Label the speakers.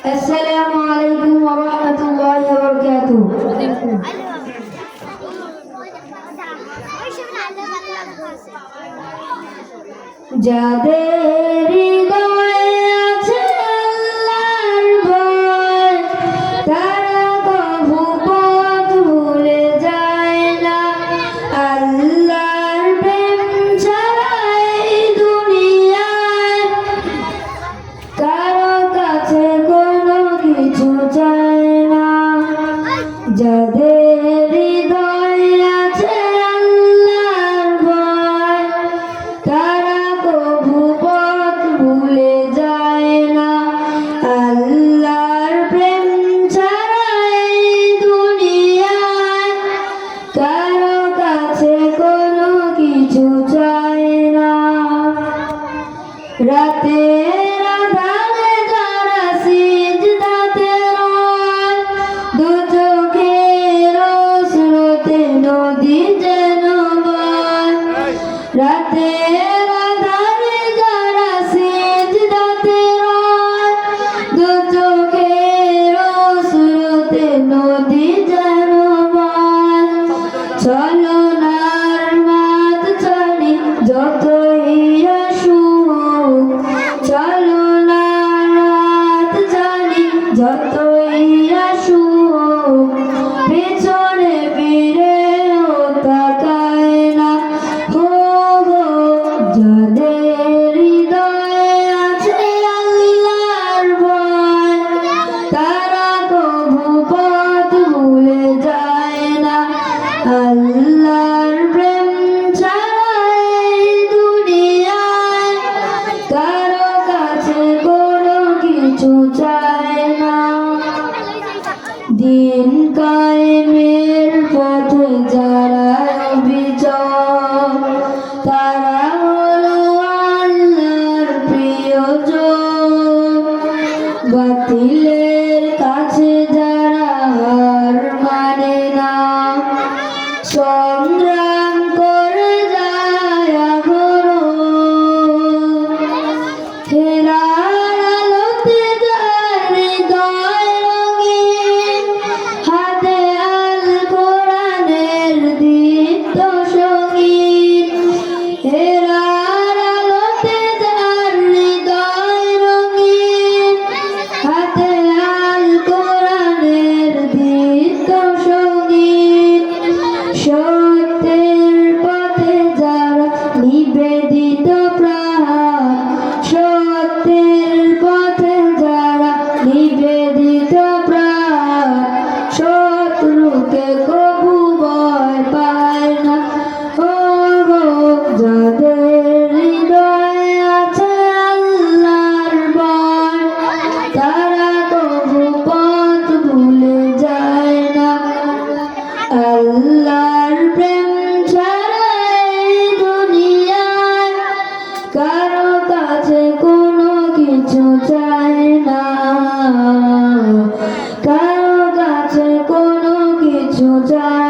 Speaker 1: Assalamualaikum warahmatullahi wabarakatuh. যাদের হৃদয়ে আছে আল্লাহর ভয়, তারা কভু পথ ভুলে যায় না। আল্লাহর প্রেম ছাড়া এই দুনিয়ায় কারো কাছে কোনো কিছু চায় না। যাদের হৃদয়ে আছে আল্লাহর ভয়, তারা কভু পথ ভুলে যায় না। আল্লাহর প্রেম ছাড়া এই দুনিয়ায় কারো কাছে কোনো কিছু চায় না। রাতের আঁধারে যারা সিজদাতে রয়, দু চোখের স্রোতে নদী যেন বয়। রাতের আঁধারে যারা সিজদাতে রয়, দু চোখের স্রোতে নদী যেন বয়। ছলনার মাত ছাড়ি যতই আসুক, ছলনার মাত ছাড়ি যতই আসুক, পেছনে ফিরেও তাকায় না। হো গো, যাদের হৃদয়ে আছে আল্লাহর ভয়, তারা কভু পথ ভুলে যায় না। আল্লাহর প্রেম ছাড়া এই দুনিয়ায় কারো কাছে কোনো কিছু চায় না। দিন কায়েমের পথে যারা বিচল, তারা হলো আল্লাহর প্রিয়জন। বাতিলের কাছে যারা হার মানে না, সংগ্রাম করে যায় অহরহ। হেরার আলোতে যার হৃদয় রঙিন, হাতে আল কোরআনের দীপ্ত সঙ্গীত। হেরার আলোতে যার হৃদয় রঙিন, হাতে আল কোরআনের দীপ্ত সঙ্গীত। সত্যের পথে যারা নিবেদিত প্রাণ, সত্যের পথে যারা নিবেদিত প্রাণ, শত্রুকে কবু ভয় পায় না। ও গো, যাদের হৃদয়ে আছে আল্লাহর ভয়, তারা কবু পথ ভুলে যায় না। আল্লাহর প্রেম ছাড়া এই দুনিয়ায় কারো কাছে কোনো কিছু চায় না। কারো কাছে কোনো কিছু চায়